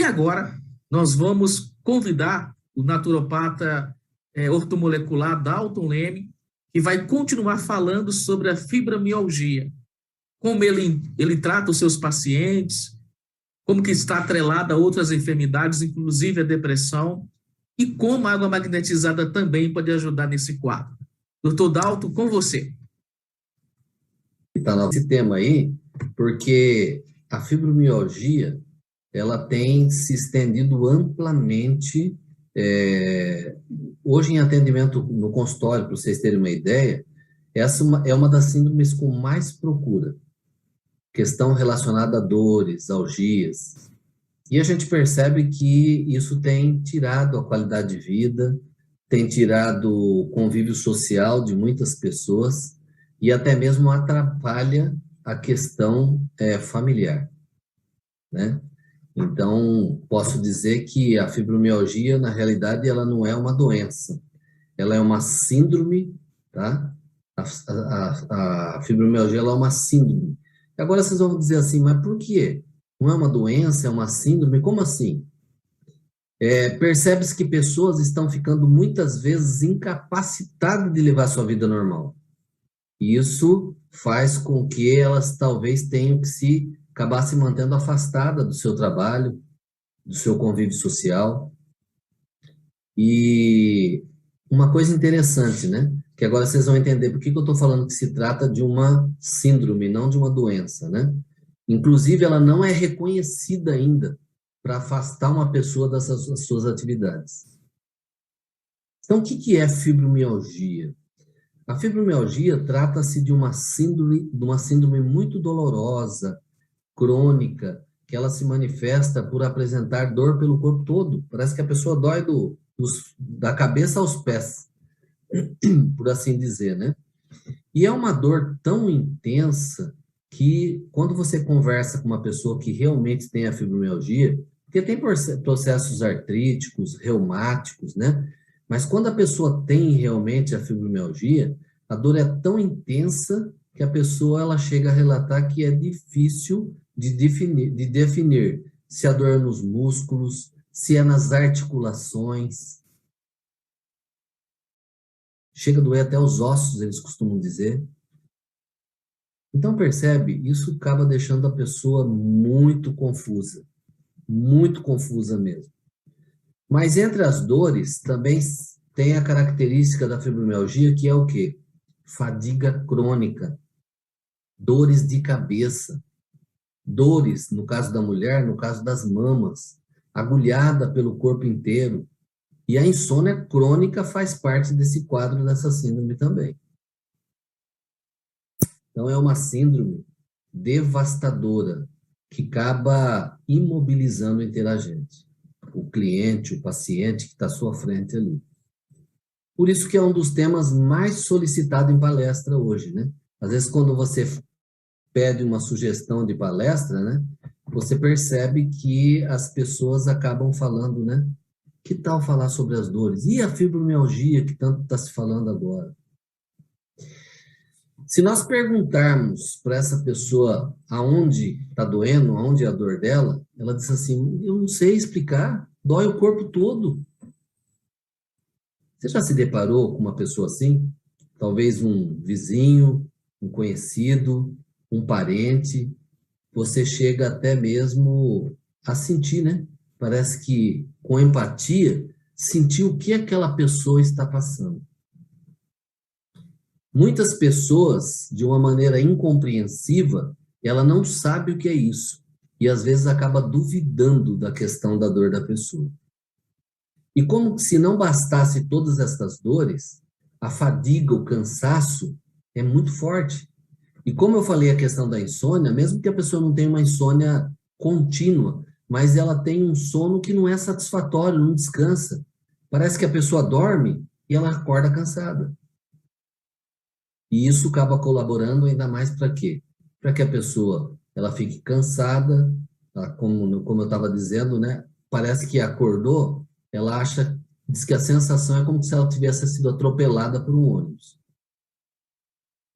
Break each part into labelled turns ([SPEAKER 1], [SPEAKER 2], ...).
[SPEAKER 1] agora nós vamos convidar o naturopata ortomolecular Dalton Leme, que vai continuar falando sobre a fibromialgia, como ele trata os seus pacientes, como que está atrelada a outras enfermidades, inclusive a depressão, e como a água magnetizada também pode ajudar nesse quadro. Doutor Dalton, com você.
[SPEAKER 2] Está nesse tema aí, porque a fibromialgia, ela tem se estendido amplamente, hoje em atendimento no consultório, para vocês terem uma ideia, essa é uma das síndromes com mais procura, questão relacionada a dores, algias, e a gente percebe que isso tem tirado a qualidade de vida, tem tirado o convívio social de muitas pessoas e até mesmo atrapalha a questão familiar, né? Então, posso dizer que a fibromialgia, na realidade, ela não é uma doença, ela é uma síndrome, tá? A fibromialgia, ela é uma síndrome. Agora vocês vão dizer assim, mas por quê? Não é uma doença, é uma síndrome? Como assim? Percebe-se que pessoas estão ficando muitas vezes incapacitadas de levar sua vida normal. E isso faz com que elas talvez tenham que acabar se mantendo afastada do seu trabalho, do seu convívio social. E uma coisa interessante, né? Que agora vocês vão entender por que eu estou falando que se trata de uma síndrome, não de uma doença, né? Inclusive, ela não é reconhecida ainda para afastar uma pessoa das suas atividades. Então, o que é fibromialgia? A fibromialgia trata-se de uma síndrome muito dolorosa, crônica, que ela se manifesta por apresentar dor pelo corpo todo. Parece que a pessoa dói da cabeça aos pés, por assim dizer, né? E é uma dor tão intensa que quando você conversa com uma pessoa que realmente tem a fibromialgia, porque tem processos artríticos, reumáticos, né? Mas quando a pessoa tem realmente a fibromialgia, a dor é tão intensa que a pessoa ela chega a relatar que é difícil de definir se a dor é nos músculos, se é nas articulações. Chega a doer até os ossos, eles costumam dizer. Então, percebe? Isso acaba deixando a pessoa muito confusa mesmo. Mas entre as dores, também tem a característica da fibromialgia, que é o quê? Fadiga crônica, dores de cabeça, dores, no caso da mulher, no caso das mamas, agulhada pelo corpo inteiro. E a insônia crônica faz parte desse quadro dessa síndrome também. Então, é uma síndrome devastadora, que acaba imobilizando inteira a gente. O cliente, o paciente que está à sua frente ali. Por isso que é um dos temas mais solicitados em palestra hoje, né? Às vezes, quando você pede uma sugestão de palestra, né? Você percebe que as pessoas acabam falando, né? Que tal falar sobre as dores? E a fibromialgia, que tanto está se falando agora? Se nós perguntarmos para essa pessoa aonde está doendo, aonde é a dor dela, ela diz assim, eu não sei explicar, dói o corpo todo. Você já se deparou com uma pessoa assim? Talvez um vizinho, um conhecido, um parente. Você chega até mesmo a sentir, né? Parece que com empatia, sentir o que aquela pessoa está passando. Muitas pessoas, de uma maneira incompreensiva, ela não sabe o que é isso. E às vezes acaba duvidando da questão da dor da pessoa. E como se não bastasse todas estas dores, a fadiga, o cansaço é muito forte. E como eu falei a questão da insônia, mesmo que a pessoa não tenha uma insônia contínua, mas ela tem um sono que não é satisfatório, não descansa. Parece que a pessoa dorme e ela acorda cansada. E isso acaba colaborando ainda mais para quê? Para que a pessoa ela fique cansada, como eu estava dizendo, né? Parece que acordou, ela diz que a sensação é como se ela tivesse sido atropelada por um ônibus.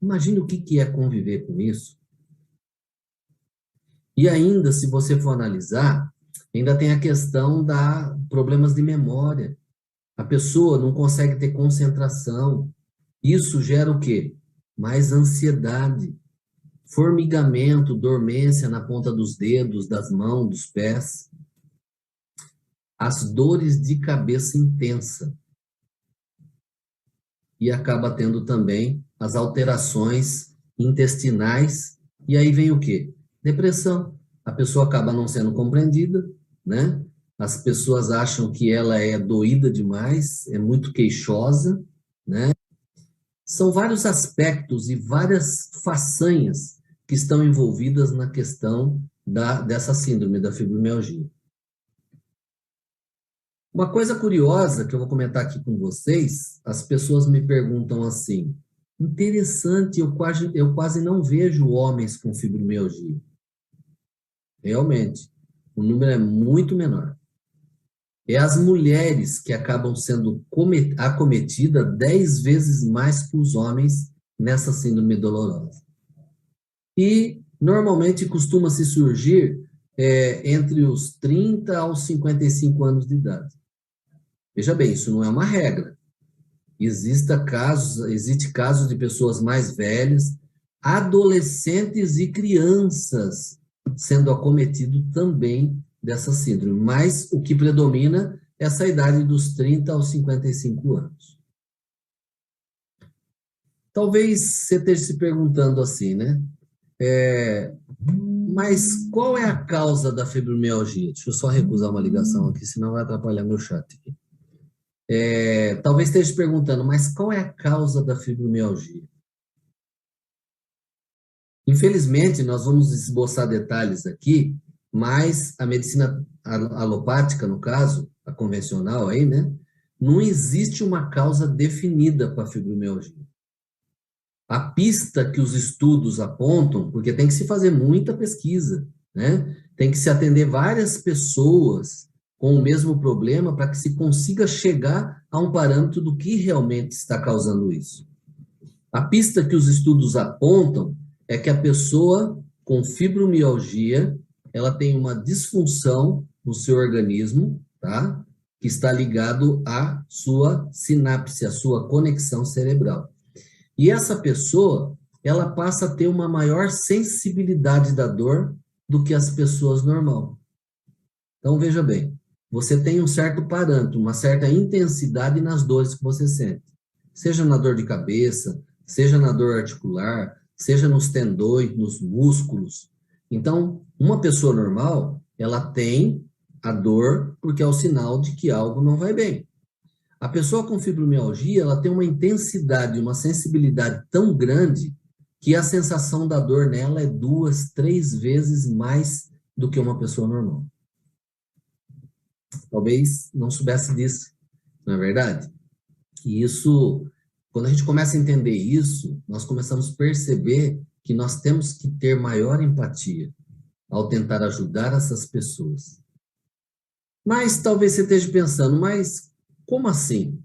[SPEAKER 2] Imagine o que é conviver com isso. E ainda, se você for analisar, Ainda tem a questão da problemas de memória. A pessoa não consegue ter concentração. Isso gera o quê? Mais ansiedade, formigamento, dormência na ponta dos dedos, das mãos, dos pés. As dores de cabeça intensa. E acaba tendo também as alterações intestinais. E aí vem o quê? Depressão. A pessoa acaba não sendo compreendida, né? As pessoas acham que ela é doída demais, é muito queixosa, né? São vários aspectos e várias façanhas que estão envolvidas na questão dessa síndrome da fibromialgia. Uma coisa curiosa que eu vou comentar aqui com vocês, as pessoas me perguntam assim, interessante, eu quase não vejo homens com fibromialgia. Realmente, o número é muito menor. É as mulheres que acabam sendo acometidas 10 vezes mais que os homens nessa síndrome dolorosa. E, normalmente, costuma-se surgir entre os 30 aos 55 anos de idade. Veja bem, isso não é uma regra. Existe casos de pessoas mais velhas, adolescentes e crianças sendo acometidos também dessa síndrome. Mas o que predomina é essa idade dos 30 aos 55 anos. Talvez você esteja se perguntando assim, né? Mas qual é a causa da fibromialgia? Deixa eu só recusar uma ligação aqui, senão vai atrapalhar meu chat aqui. Talvez esteja se perguntando, mas qual é a causa da fibromialgia? Infelizmente, nós vamos esboçar detalhes aqui, mas a medicina alopática, no caso, a convencional aí, né? Não existe uma causa definida para a fibromialgia. A pista que os estudos apontam, porque tem que se fazer muita pesquisa, né? Tem que se atender várias pessoas com o mesmo problema para que se consiga chegar a um parâmetro do que realmente está causando isso. A pista que os estudos apontam é que a pessoa com fibromialgia, ela tem uma disfunção no seu organismo, tá? Que está ligado à sua sinapse, à sua conexão cerebral. E essa pessoa, ela passa a ter uma maior sensibilidade da dor do que as pessoas normais. Então, veja bem, você tem um certo parâmetro, uma certa intensidade nas dores que você sente. Seja na dor de cabeça, seja na dor articular, seja nos tendões, nos músculos. Então, uma pessoa normal, ela tem a dor porque é o sinal de que algo não vai bem. A pessoa com fibromialgia, ela tem uma intensidade, uma sensibilidade tão grande que a sensação da dor nela é 2, 3 vezes mais do que uma pessoa normal. Talvez não soubesse disso, não é verdade? E isso, quando a gente começa a entender isso, nós começamos a perceber que nós temos que ter maior empatia ao tentar ajudar essas pessoas. Mas talvez você esteja pensando, mas como assim?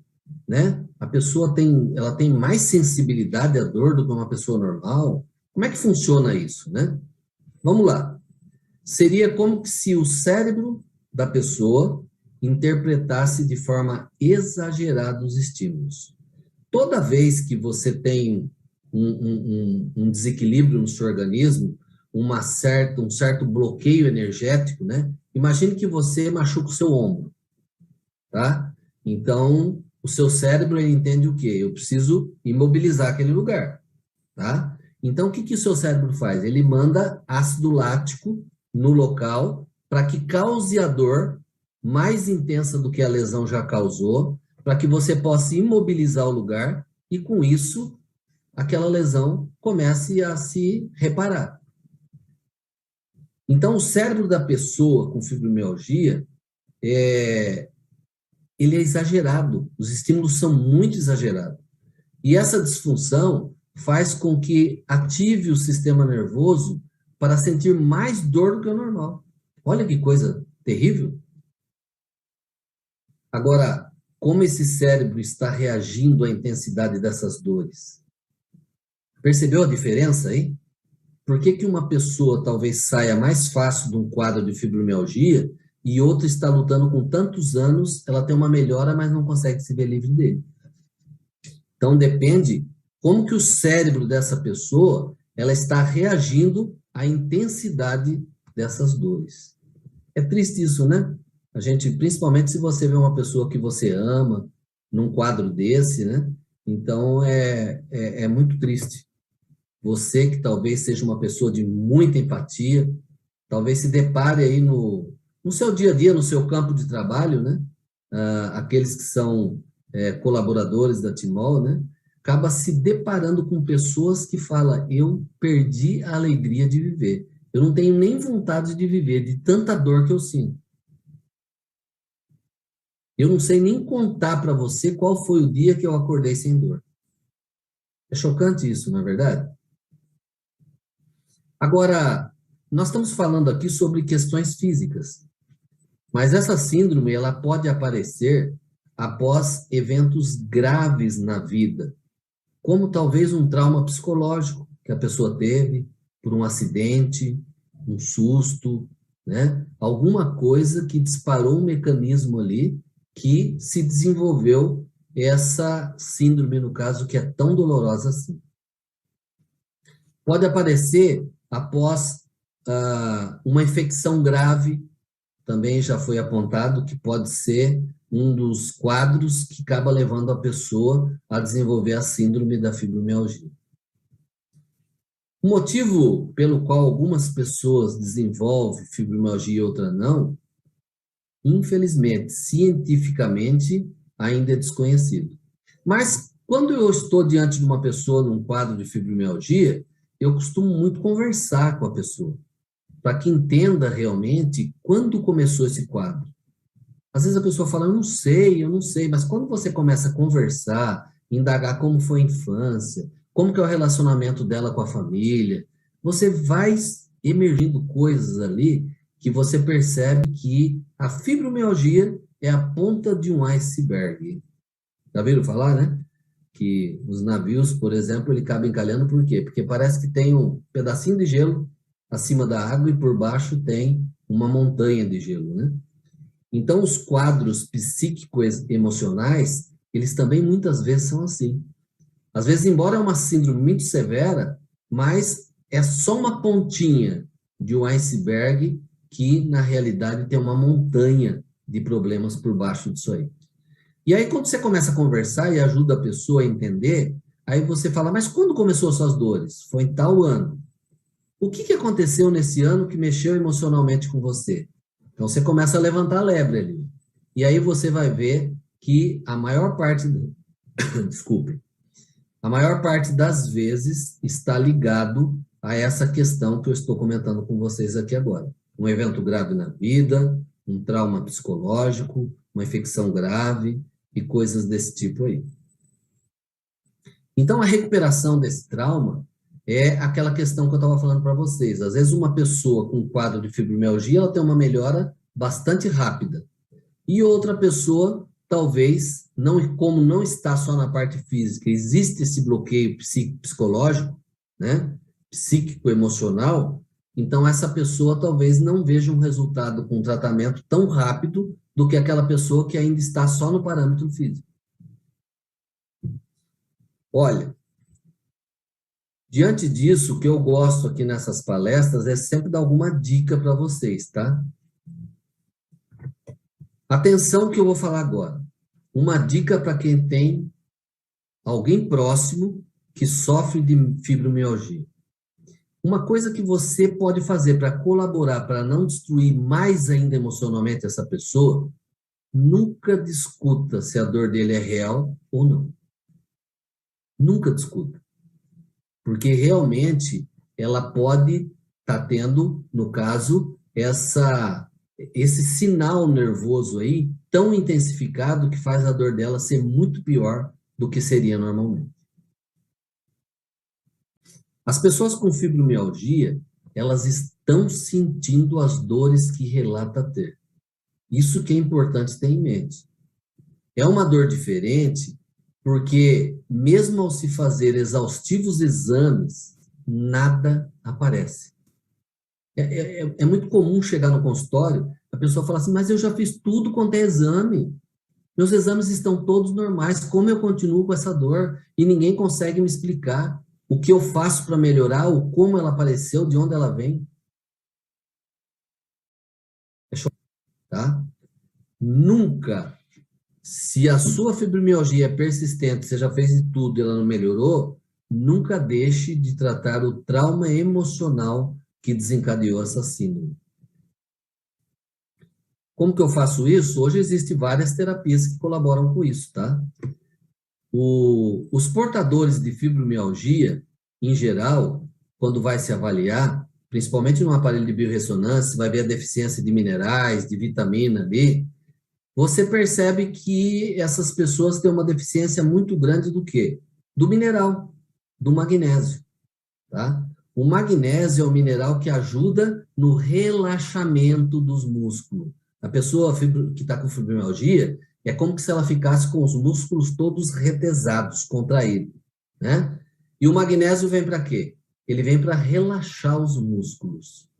[SPEAKER 2] Né? A pessoa ela tem mais sensibilidade à dor do que uma pessoa normal? Como é que funciona isso, né? Vamos lá. Seria como se o cérebro da pessoa interpretasse de forma exagerada os estímulos. Toda vez que você tem um desequilíbrio no seu organismo, um certo bloqueio energético, né? Imagine que você machuca o seu ombro, tá? Então, o seu cérebro ele entende o quê? Eu preciso imobilizar aquele lugar, tá? Então, o que o seu cérebro faz? Ele manda ácido lático no local para que cause a dor mais intensa do que a lesão já causou, para que você possa imobilizar o lugar e, com isso, aquela lesão comece a se reparar. Então, o cérebro da pessoa com fibromialgia ele é exagerado, os estímulos são muito exagerados. E essa disfunção faz com que ative o sistema nervoso para sentir mais dor do que o normal. Olha que coisa terrível. Agora, como esse cérebro está reagindo à intensidade dessas dores? Percebeu a diferença aí? Por que uma pessoa talvez saia mais fácil de um quadro de fibromialgia e outra está lutando com tantos anos, ela tem uma melhora, mas não consegue se ver livre dele. Então, depende como que o cérebro dessa pessoa, ela está reagindo à intensidade dessas dores. É triste isso, né? A gente, principalmente se você vê uma pessoa que você ama, num quadro desse, né? Então, é muito triste. Você que talvez seja uma pessoa de muita empatia, talvez se depare aí no seu dia a dia, no seu campo de trabalho, né? Aqueles que são colaboradores da Timol, né? Acaba se deparando com pessoas que falam, eu perdi a alegria de viver. Eu não tenho nem vontade de viver, de tanta dor que eu sinto. Eu não sei nem contar para você qual foi o dia que eu acordei sem dor. É chocante isso, não é verdade? Agora, nós estamos falando aqui sobre questões físicas, mas essa síndrome ela pode aparecer após eventos graves na vida, como talvez um trauma psicológico que a pessoa teve por um acidente, um susto, né? Alguma coisa que disparou um mecanismo ali que se desenvolveu essa síndrome, no caso, que é tão dolorosa assim. Pode aparecer após uma infecção grave, também já foi apontado que pode ser um dos quadros que acaba levando a pessoa a desenvolver a síndrome da fibromialgia. O motivo pelo qual algumas pessoas desenvolvem fibromialgia e outras não, infelizmente, cientificamente, ainda é desconhecido. Mas, quando eu estou diante de uma pessoa num quadro de fibromialgia, eu costumo muito conversar com a pessoa, para que entenda realmente quando começou esse quadro. Às vezes a pessoa fala, eu não sei, mas quando você começa a conversar, indagar como foi a infância, como que é o relacionamento dela com a família, você vai emergindo coisas ali que você percebe que a fibromialgia é a ponta de um iceberg. Já viram falar, né? Que os navios, por exemplo, ele acaba encalhando por quê? Porque parece que tem um pedacinho de gelo acima da água e por baixo tem uma montanha de gelo, né? Então, os quadros psíquicos emocionais, eles também muitas vezes são assim. Às vezes, embora é uma síndrome muito severa, mas é só uma pontinha de um iceberg que, na realidade, tem uma montanha de problemas por baixo disso aí. E aí, quando você começa a conversar e ajuda a pessoa a entender, aí você fala, mas quando começou as suas dores? Foi em tal ano. O que aconteceu nesse ano que mexeu emocionalmente com você? Então, você começa a levantar a lebre ali. E aí você vai ver que a maior parte, desculpe, a maior parte das vezes está ligado a essa questão que eu estou comentando com vocês aqui agora. Um evento grave na vida, um trauma psicológico, uma infecção grave e coisas desse tipo aí. Então, a recuperação desse trauma é aquela questão que eu estava falando para vocês. Às vezes, uma pessoa com um quadro de fibromialgia, ela tem uma melhora bastante rápida. E outra pessoa, talvez, como não está só na parte física, existe esse bloqueio psicológico, né? Psíquico-emocional, então essa pessoa talvez não veja um resultado com um tratamento tão rápido do que aquela pessoa que ainda está só no parâmetro físico. Olha, diante disso, o que eu gosto aqui nessas palestras é sempre dar alguma dica para vocês, tá? Atenção que eu vou falar agora. Uma dica para quem tem alguém próximo que sofre de fibromialgia. Uma coisa que você pode fazer para colaborar, para não destruir mais ainda emocionalmente essa pessoa, nunca discuta se a dor dele é real ou não. Nunca discuta. Porque realmente ela pode estar tendo, no caso, esse sinal nervoso aí tão intensificado que faz a dor dela ser muito pior do que seria normalmente. As pessoas com fibromialgia, elas estão sentindo as dores que relata ter. Isso que é importante ter em mente. É uma dor diferente porque, mesmo ao se fazer exaustivos exames, nada aparece. É muito comum chegar no consultório, A pessoa fala assim, mas eu já fiz tudo quanto é exame. Meus exames estão todos normais. Como eu continuo com essa dor? E ninguém consegue me explicar o que eu faço para melhorar, ou como ela apareceu, de onde ela vem. Tá? Nunca, se a sua fibromialgia é persistente, você já fez de tudo e ela não melhorou, nunca deixe de tratar o trauma emocional que desencadeou essa síndrome. Como que eu faço isso? Hoje existem várias terapias que colaboram com isso, tá? Os portadores de fibromialgia, em geral, quando vai se avaliar, principalmente no aparelho de biorressonância, vai ver a deficiência de minerais, de vitamina ali, você percebe que essas pessoas têm uma deficiência muito grande do quê? Do mineral, do magnésio, tá? O magnésio é o mineral que ajuda no relaxamento dos músculos. A pessoa que está com fibromialgia é como se ela ficasse com os músculos todos retesados, contraídos, né? E o magnésio vem para quê? Ele vem para relaxar os músculos.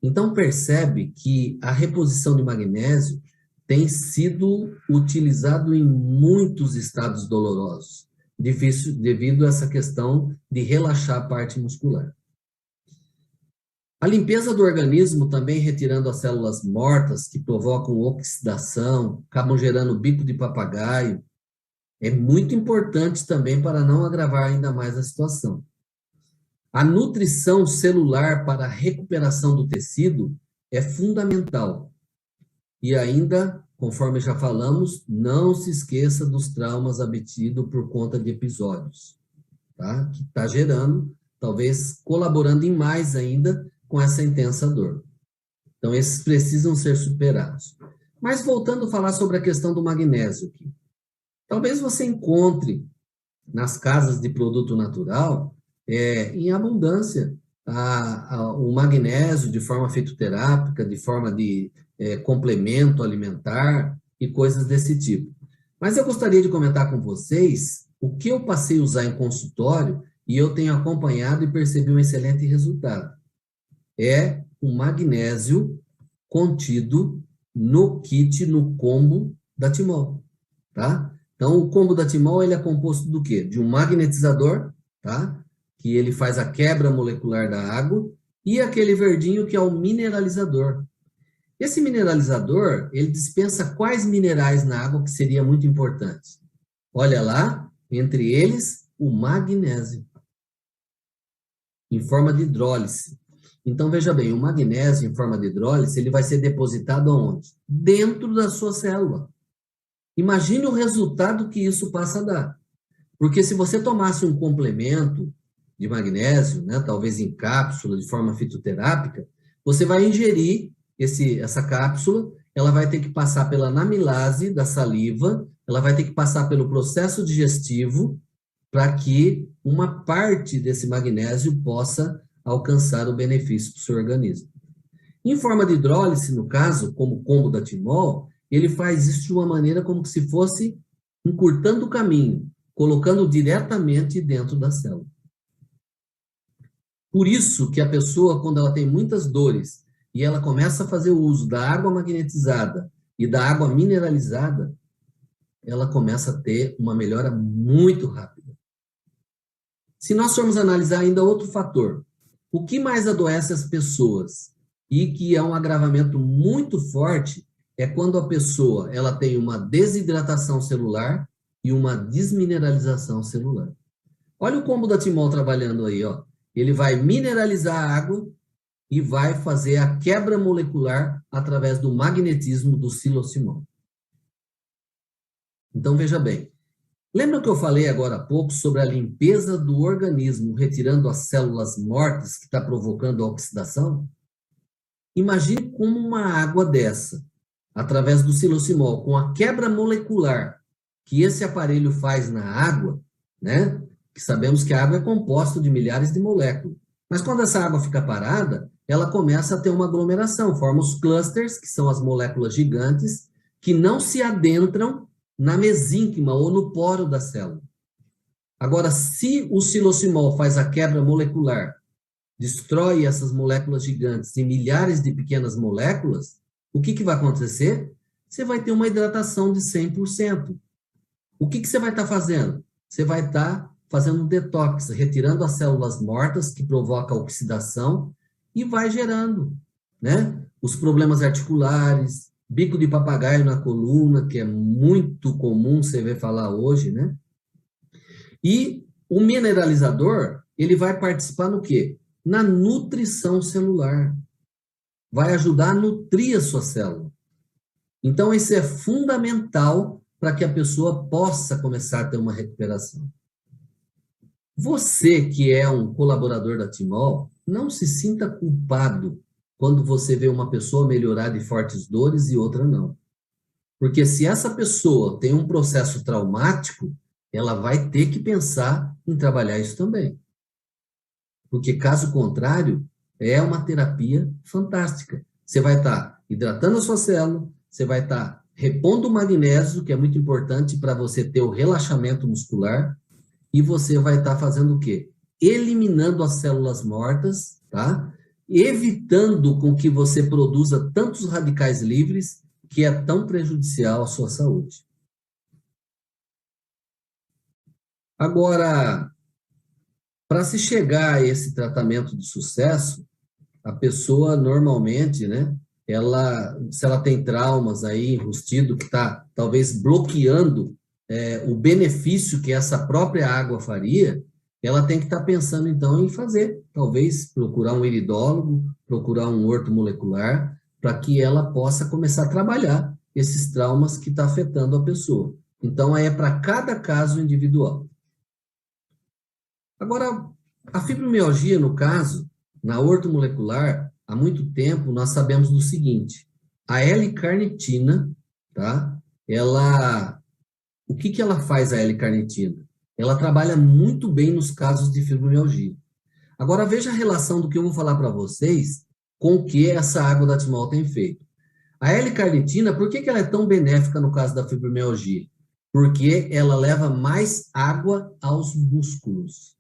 [SPEAKER 2] Então, percebe que a reposição de magnésio tem sido utilizado em muitos estados dolorosos, devido a essa questão de relaxar a parte muscular. A limpeza do organismo, também retirando as células mortas que provocam oxidação, acabam gerando bico de papagaio, é muito importante também para não agravar ainda mais a situação. A nutrição celular para a recuperação do tecido é fundamental. E ainda, conforme já falamos, não se esqueça dos traumas abatidos por conta de episódios, tá? Que está gerando, talvez colaborando em mais ainda com essa intensa dor. Então, esses precisam ser superados. Mas voltando a falar sobre a questão do magnésio aqui. Talvez você encontre nas casas de produto natural, em abundância, o magnésio de forma fitoterápica, de forma de complemento alimentar e coisas desse tipo. Mas eu gostaria de comentar com vocês o que eu passei a usar em consultório e eu tenho acompanhado e percebi um excelente resultado. É o magnésio contido no kit, no combo da Timol, tá? Então, o combo da Timol, ele é composto do quê? De um magnetizador, tá? Que ele faz a quebra molecular da água, e aquele verdinho que é o mineralizador. Esse mineralizador, ele dispensa quais minerais na água que seria muito importante? Olha lá, entre eles, o magnésio, em forma de hidrólise. Então, veja bem, o magnésio em forma de hidrólise, ele vai ser depositado aonde? Dentro da sua célula. Imagine o resultado que isso passa a dar. Porque se você tomasse um complemento de magnésio, né, talvez em cápsula, de forma fitoterápica, você vai ingerir essa cápsula, ela vai ter que passar pela anamilase da saliva, ela vai ter que passar pelo processo digestivo para que uma parte desse magnésio possa alcançar o benefício para o seu organismo. Em forma de hidrólise, no caso, como o combo da Timol, ele faz isso de uma maneira como se fosse encurtando o caminho, colocando diretamente dentro da célula. Por isso que a pessoa, quando ela tem muitas dores e ela começa a fazer o uso da água magnetizada e da água mineralizada, ela começa a ter uma melhora muito rápida. Se nós formos analisar ainda outro fator, o que mais adoece as pessoas e que é um agravamento muito forte é quando a pessoa ela tem uma desidratação celular e uma desmineralização celular. Olha o combo da Timol trabalhando aí, ó. Ele vai mineralizar a água e vai fazer a quebra molecular através do magnetismo do silocimol. Então, veja bem. Lembra que eu falei agora há pouco sobre a limpeza do organismo, retirando as células mortas que está provocando a oxidação? Imagine como uma água dessa, através do silocimol, com a quebra molecular que esse aparelho faz na água, né? Que sabemos que a água é composta de milhares de moléculas. Mas quando essa água fica parada, ela começa a ter uma aglomeração, forma os clusters, que são as moléculas gigantes, que não se adentram na mesênquima ou no poro da célula. Agora, se o silocimol faz a quebra molecular, destrói essas moléculas gigantes em milhares de pequenas moléculas, o que vai acontecer? Você vai ter uma hidratação de 100%. O que você vai estar fazendo? Você vai estar fazendo um detox, retirando as células mortas que provocam a oxidação e vai gerando, né? Os problemas articulares, bico de papagaio na coluna, que é muito comum você ver falar hoje, né? E o mineralizador, ele vai participar no quê? Na nutrição celular. Vai ajudar a nutrir a sua célula. Então, isso é fundamental para que a pessoa possa começar a ter uma recuperação. Você que é um colaborador da Timol, não se sinta culpado quando você vê uma pessoa melhorar de fortes dores e outra não. Porque se essa pessoa tem um processo traumático, ela vai ter que pensar em trabalhar isso também. Porque, caso contrário, é uma terapia fantástica. Você vai estar hidratando a sua célula, você vai estar repondo o magnésio, que é muito importante para você ter o relaxamento muscular, e você vai estar fazendo o quê? Eliminando as células mortas, tá? Evitando com que você produza tantos radicais livres, que é tão prejudicial à sua saúde. Agora, para se chegar a esse tratamento de sucesso, a pessoa normalmente, né, se ela tem traumas aí, enrustido, que está talvez bloqueando o benefício que essa própria água faria, ela tem que estar pensando, então, em fazer, talvez procurar um iridólogo, procurar um ortomolecular, para que ela possa começar a trabalhar esses traumas que estão afetando a pessoa. Então, é para cada caso individual. Agora, a fibromialgia, no caso, na ortomolecular, há muito tempo nós sabemos do seguinte: a L-carnitina, tá? O que ela faz, a L-carnitina? Ela trabalha muito bem nos casos de fibromialgia. Agora veja a relação do que eu vou falar para vocês com o que essa água da Timol tem feito. A L-carnitina, por que ela é tão benéfica no caso da fibromialgia? Porque ela leva mais água aos músculos.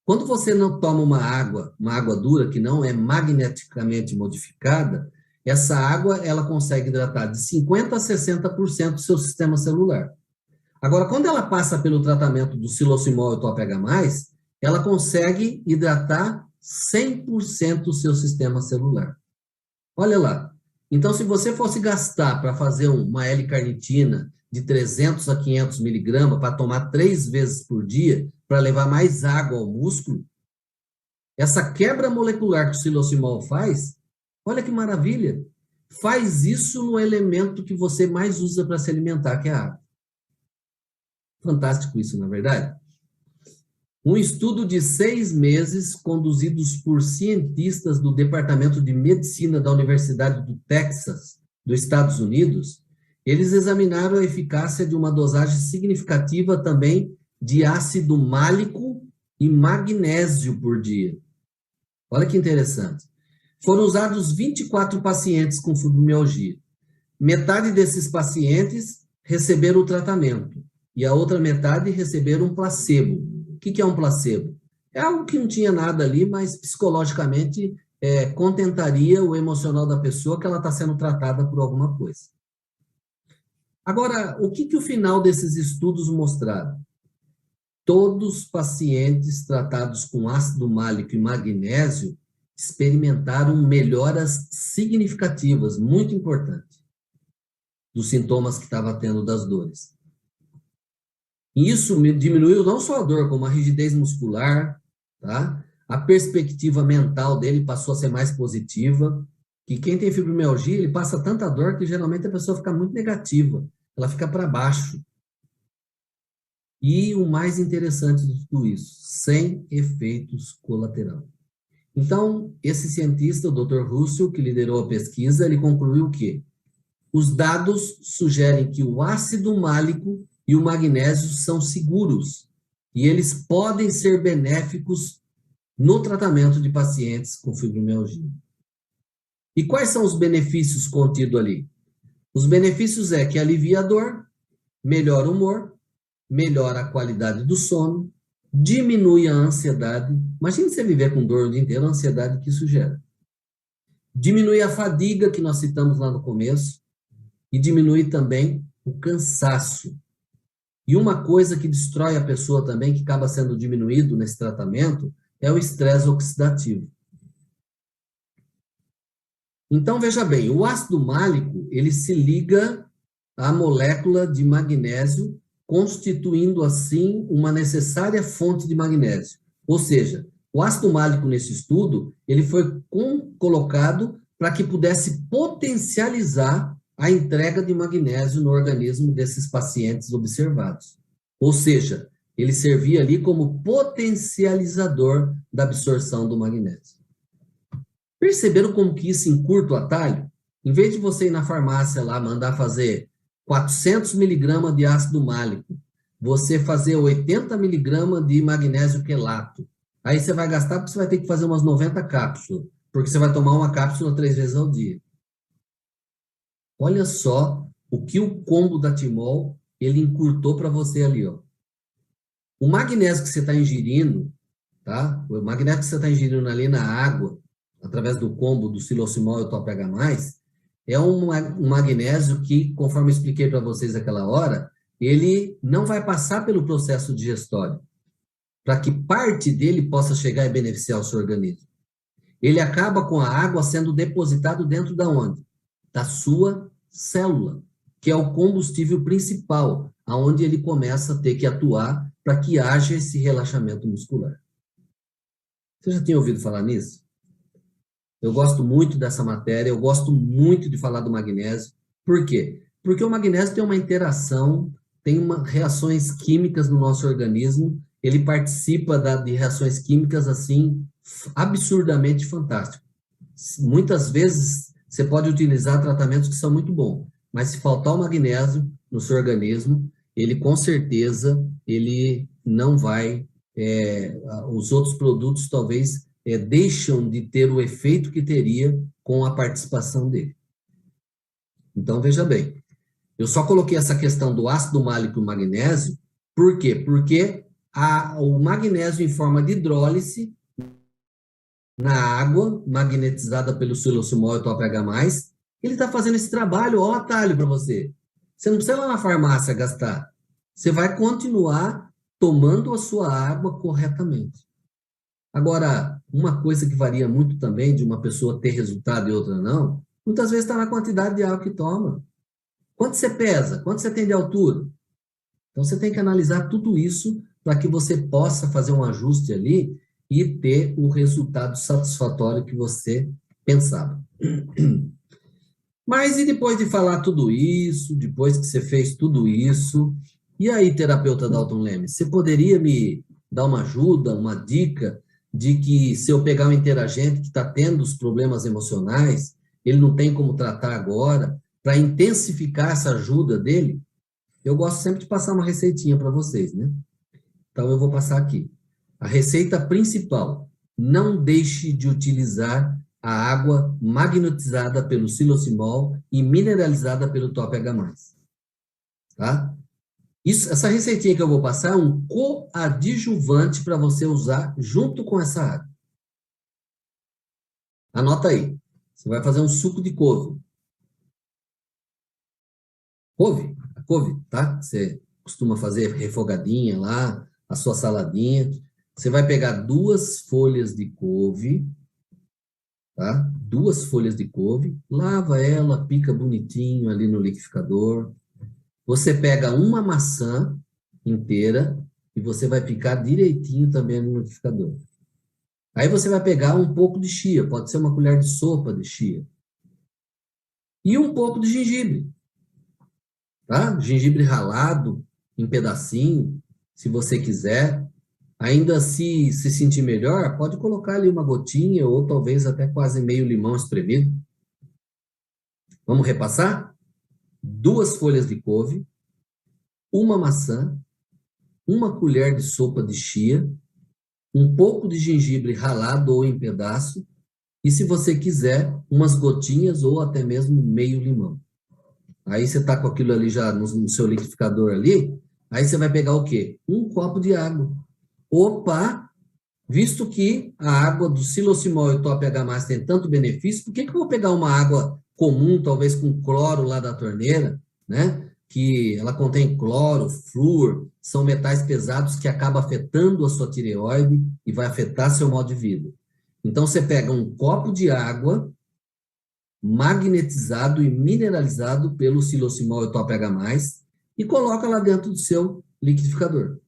[SPEAKER 2] Quando você não toma uma água dura, que não é magneticamente modificada, essa água ela consegue hidratar de 50% a 60% do seu sistema celular. Agora, quando ela passa pelo tratamento do silosimol e toph+, ela consegue hidratar 100% do seu sistema celular. Olha lá. Então, se você fosse gastar para fazer uma L-carnitina de 300 a 500 miligramas para tomar 3 vezes por dia, para levar mais água ao músculo, essa quebra molecular que o silosimol faz, olha que maravilha, faz isso no elemento que você mais usa para se alimentar, que é a água. Fantástico isso, não é verdade? Um estudo de 6 meses, conduzidos por cientistas do Departamento de Medicina da Universidade do Texas, dos Estados Unidos, eles examinaram a eficácia de uma dosagem significativa também de ácido málico e magnésio por dia. Olha que interessante. Foram usados 24 pacientes com fibromialgia. Metade desses pacientes receberam o tratamento e a outra metade receberam um placebo. O que é um placebo? É algo que não tinha nada ali, mas psicologicamente contentaria o emocional da pessoa que ela está sendo tratada por alguma coisa. Agora, o que o final desses estudos mostraram? Todos os pacientes tratados com ácido málico e magnésio experimentaram melhoras significativas, muito importantes, dos sintomas que estava tendo das dores. E isso diminuiu não só a dor, como a rigidez muscular, tá? A perspectiva mental dele passou a ser mais positiva, que quem tem fibromialgia, ele passa tanta dor que geralmente a pessoa fica muito negativa, ela fica para baixo. E o mais interessante de tudo isso, sem efeitos colaterais. Então, esse cientista, o Dr. Russell, que liderou a pesquisa, ele concluiu que os dados sugerem que o ácido málico e o magnésio são seguros e eles podem ser benéficos no tratamento de pacientes com fibromialgia. E quais são os benefícios contidos ali? Os benefícios é que alivia a dor, melhora o humor, melhora a qualidade do sono, diminui a ansiedade. Imagine você viver com dor o dia inteiro, a ansiedade que isso gera. Diminui a fadiga, que nós citamos lá no começo, e diminui também o cansaço. E uma coisa que destrói a pessoa também, que acaba sendo diminuído nesse tratamento, é o estresse oxidativo. Então, veja bem, o ácido málico, ele se liga à molécula de magnésio, constituindo, assim, uma necessária fonte de magnésio. Ou seja, o ácido málico, nesse estudo, ele foi colocado para que pudesse potencializar a entrega de magnésio no organismo desses pacientes observados. Ou seja, ele servia ali como potencializador da absorção do magnésio. Perceberam como que isso encurta o atalho? Em vez de você ir na farmácia lá, mandar fazer 400 miligramas de ácido málico, você fazer 80 miligramas de magnésio quelato. Aí você vai gastar, porque você vai ter que fazer umas 90 cápsulas, porque você vai tomar uma cápsula 3 vezes ao dia. Olha só o que o combo da Timol, ele encurtou para você ali, ó. O magnésio que você está ingerindo, tá? O magnésio que você está ingerindo ali na água, através do combo do silosimol e o Top H+, é um magnésio que, conforme eu expliquei para vocês aquela hora, ele não vai passar pelo processo digestório, para que parte dele possa chegar e beneficiar o seu organismo. Ele acaba com a água sendo depositado dentro da onde? Da sua célula, que é o combustível principal, aonde ele começa a ter que atuar para que haja esse relaxamento muscular. Você já tinha ouvido falar nisso? Eu gosto muito dessa matéria, eu gosto muito de falar do magnésio. Por quê? Porque o magnésio tem uma interação, tem reações químicas no nosso organismo, ele participa de reações químicas, assim, absurdamente fantásticas. Muitas vezes, você pode utilizar tratamentos que são muito bons, mas se faltar o magnésio no seu organismo, ele, com certeza, ele não vai... os outros produtos, talvez... deixam de ter o efeito que teria com a participação dele. Então, veja bem, eu só coloquei essa questão do ácido málico e o magnésio, por quê? Porque o magnésio em forma de hidrólise na água, magnetizada pelo silosimol e Top H+, ele está fazendo esse trabalho, ó, atalho para você. Você não precisa ir lá na farmácia gastar. Você vai continuar tomando a sua água corretamente. Agora, uma coisa que varia muito também de uma pessoa ter resultado e outra não, muitas vezes está na quantidade de água que toma. Quanto você pesa? Quanto você tem de altura? Então, você tem que analisar tudo isso para que você possa fazer um ajuste ali e ter o resultado satisfatório que você pensava. Mas e depois de falar tudo isso, depois que você fez tudo isso, e aí, terapeuta Dalton Lemes, você poderia me dar uma ajuda, uma dica de que se eu pegar um interagente que está tendo os problemas emocionais, ele não tem como tratar agora, para intensificar essa ajuda dele, eu gosto sempre de passar uma receitinha para vocês, né? Então, eu vou passar aqui. A receita principal: não deixe de utilizar a água magnetizada pelo silosimol e mineralizada pelo Top H+. Tá? Essa receitinha que eu vou passar é um coadjuvante para você usar junto com essa água. Anota aí. Você vai fazer um suco de couve. Couve, tá? Você costuma fazer refogadinha lá, a sua saladinha. Você vai pegar 2 folhas de couve, tá? 2 folhas de couve, lava ela, pica bonitinho ali no liquidificador. Você pega uma maçã inteira e você vai picar direitinho também no liquidificador. Aí você vai pegar um pouco de chia, pode ser uma colher de sopa de chia. E um pouco de gengibre. Tá? Gengibre ralado, em pedacinho, se você quiser. Ainda se sentir melhor, pode colocar ali uma gotinha ou talvez até quase meio limão espremido. Vamos repassar? 2 folhas de couve, uma maçã, uma colher de sopa de chia, um pouco de gengibre ralado ou em pedaço, e se você quiser, umas gotinhas ou até mesmo meio limão. Aí você está com aquilo ali já no seu liquidificador ali, aí você vai pegar o quê? Um copo de água. Opa! Visto que a água do silocimol e o top H+, tem tanto benefício, por que eu vou pegar uma água comum, talvez com cloro lá da torneira, né? Que ela contém cloro, flúor, são metais pesados que acabam afetando a sua tireoide e vai afetar seu modo de vida. Então, você pega um copo de água magnetizado e mineralizado pelo silocimol e o top H+, e coloca lá dentro do seu liquidificador.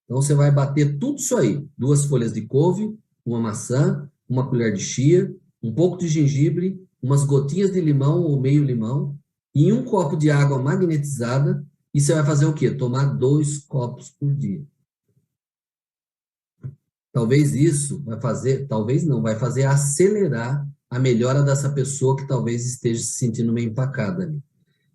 [SPEAKER 2] Então, você vai bater tudo isso aí. 2 folhas de couve, uma maçã, uma colher de chia, um pouco de gengibre, umas gotinhas de limão ou meio limão, e um copo de água magnetizada, e você vai fazer o quê? Tomar 2 copos por dia. Talvez isso vai fazer, talvez não, vai fazer acelerar a melhora dessa pessoa que talvez esteja se sentindo meio empacada ali.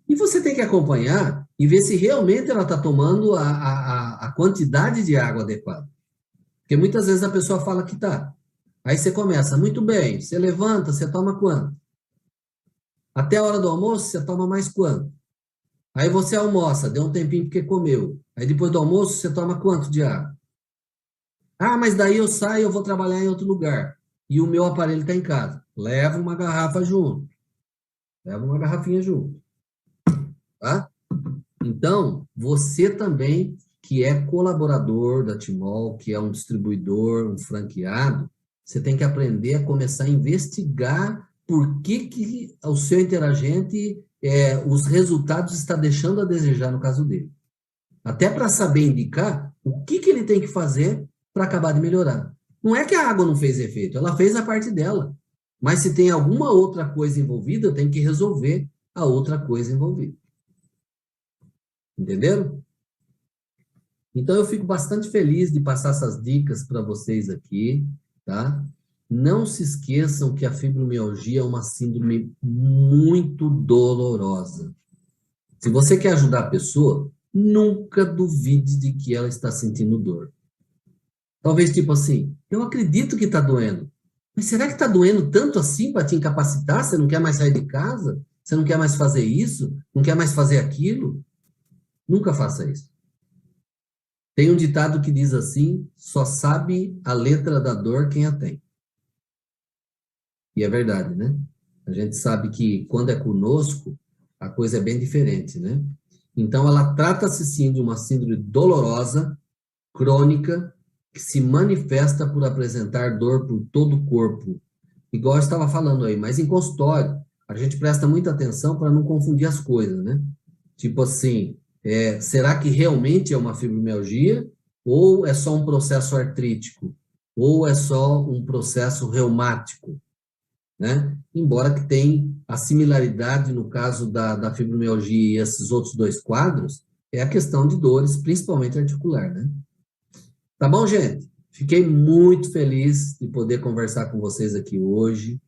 [SPEAKER 2] E você tem que acompanhar e ver se realmente ela está tomando a quantidade de água adequada. Porque muitas vezes a pessoa fala que está. Aí você começa, muito bem, você levanta, você toma quanto? Até a hora do almoço, você toma mais quanto? Aí você almoça, deu um tempinho porque comeu. Aí depois do almoço, você toma quanto de água? Ah, mas daí eu saio, eu vou trabalhar em outro lugar. E o meu aparelho está em casa. Leva uma garrafa junto. Leva uma garrafinha junto. Tá? Então, você também, que é colaborador da Timol, que é um distribuidor, um franqueado, você tem que aprender a começar a investigar por que o seu interagente, os resultados está deixando a desejar no caso dele. Até para saber indicar o que ele tem que fazer para acabar de melhorar. Não é que a água não fez efeito, ela fez a parte dela. Mas se tem alguma outra coisa envolvida, eu tenho que resolver a outra coisa envolvida. Entenderam? Então, eu fico bastante feliz de passar essas dicas para vocês aqui, tá? Não se esqueçam que a fibromialgia é uma síndrome muito dolorosa. Se você quer ajudar a pessoa, nunca duvide de que ela está sentindo dor. Talvez tipo assim, eu acredito que está doendo, mas será que está doendo tanto assim para te incapacitar? Você não quer mais sair de casa? Você não quer mais fazer isso? Não quer mais fazer aquilo? Nunca faça isso. Tem um ditado que diz assim, só sabe a letra da dor quem a tem. E é verdade, né? A gente sabe que quando é conosco, a coisa é bem diferente, né? Então, ela trata-se sim de uma síndrome dolorosa, crônica, que se manifesta por apresentar dor por todo o corpo. Igual eu estava falando aí, mas em consultório, a gente presta muita atenção para não confundir as coisas, né? Tipo assim, será que realmente é uma fibromialgia? Ou é só um processo artrítico? Ou é só um processo reumático? Né? Embora que tenha a similaridade no caso da fibromialgia e esses outros 2 quadros, é a questão de dores, principalmente articular, né? Tá bom, gente? Fiquei muito feliz de poder conversar com vocês aqui hoje.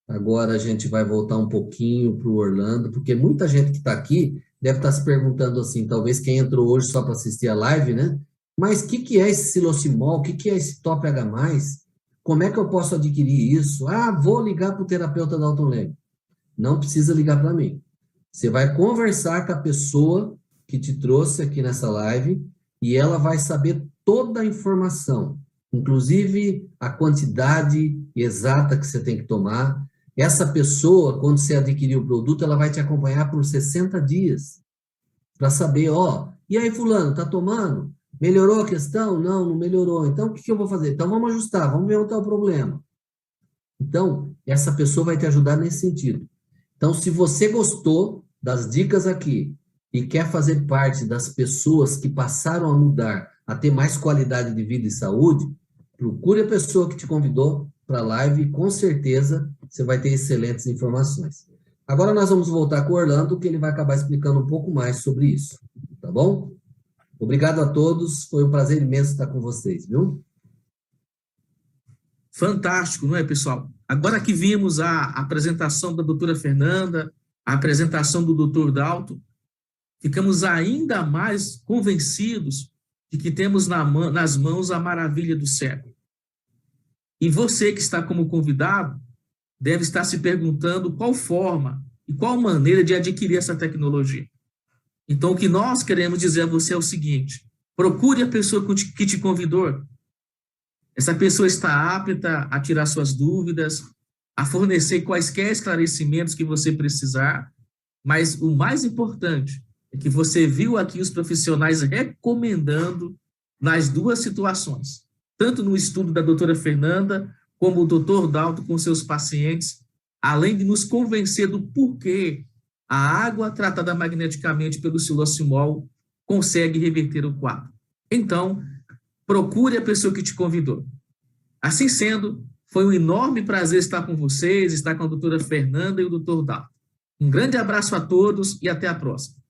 [SPEAKER 2] Agora a gente vai voltar um pouquinho para o Orlando, porque muita gente que está aqui deve estar se perguntando assim, talvez quem entrou hoje só para assistir a live, né? Mas o que é esse silocimol? O que é esse top H+? Como é que eu posso adquirir isso? Ah, vou ligar para o terapeuta da Dalton Leme. Não precisa ligar para mim. Você vai conversar com a pessoa que te trouxe aqui nessa live e ela vai saber toda a informação, inclusive a quantidade exata que você tem que tomar. Essa pessoa, quando você adquirir o produto, ela vai te acompanhar por 60 dias para saber, e aí fulano, tá tomando? Melhorou a questão? Não, não melhorou. Então, o que eu vou fazer? Então, vamos ajustar, vamos ver onde está o problema. Então, essa pessoa vai te ajudar nesse sentido. Então, se você gostou das dicas aqui e quer fazer parte das pessoas que passaram a mudar, a ter mais qualidade de vida e saúde, procure a pessoa que te convidou para a live e com certeza você vai ter excelentes informações. Agora nós vamos voltar com o Orlando, que ele vai acabar explicando um pouco mais sobre isso, tá bom? Obrigado a todos, foi um prazer imenso estar com vocês, viu?
[SPEAKER 1] Fantástico, não é, pessoal? Agora que vimos a apresentação da doutora Fernanda, a apresentação do doutor Dalton, ficamos ainda mais convencidos de que temos nas mãos a maravilha do século. E você que está como convidado deve estar se perguntando qual forma e qual maneira de adquirir essa tecnologia. Então, o que nós queremos dizer a você é o seguinte: procure a pessoa que te convidou, Essa pessoa está apta a tirar suas dúvidas, a fornecer quaisquer esclarecimentos que você precisar, mas o mais importante é que você viu aqui os profissionais recomendando nas duas situações, tanto no estudo da doutora Fernanda, como o doutor Dalto com seus pacientes, além de nos convencer do porquê a água tratada magneticamente pelo silocimol consegue reverter o quadro. Então, procure a pessoa que te convidou. Assim sendo, foi um enorme prazer estar com vocês, estar com a doutora Fernanda e o doutor Dalto. Um grande abraço a todos e até a próxima.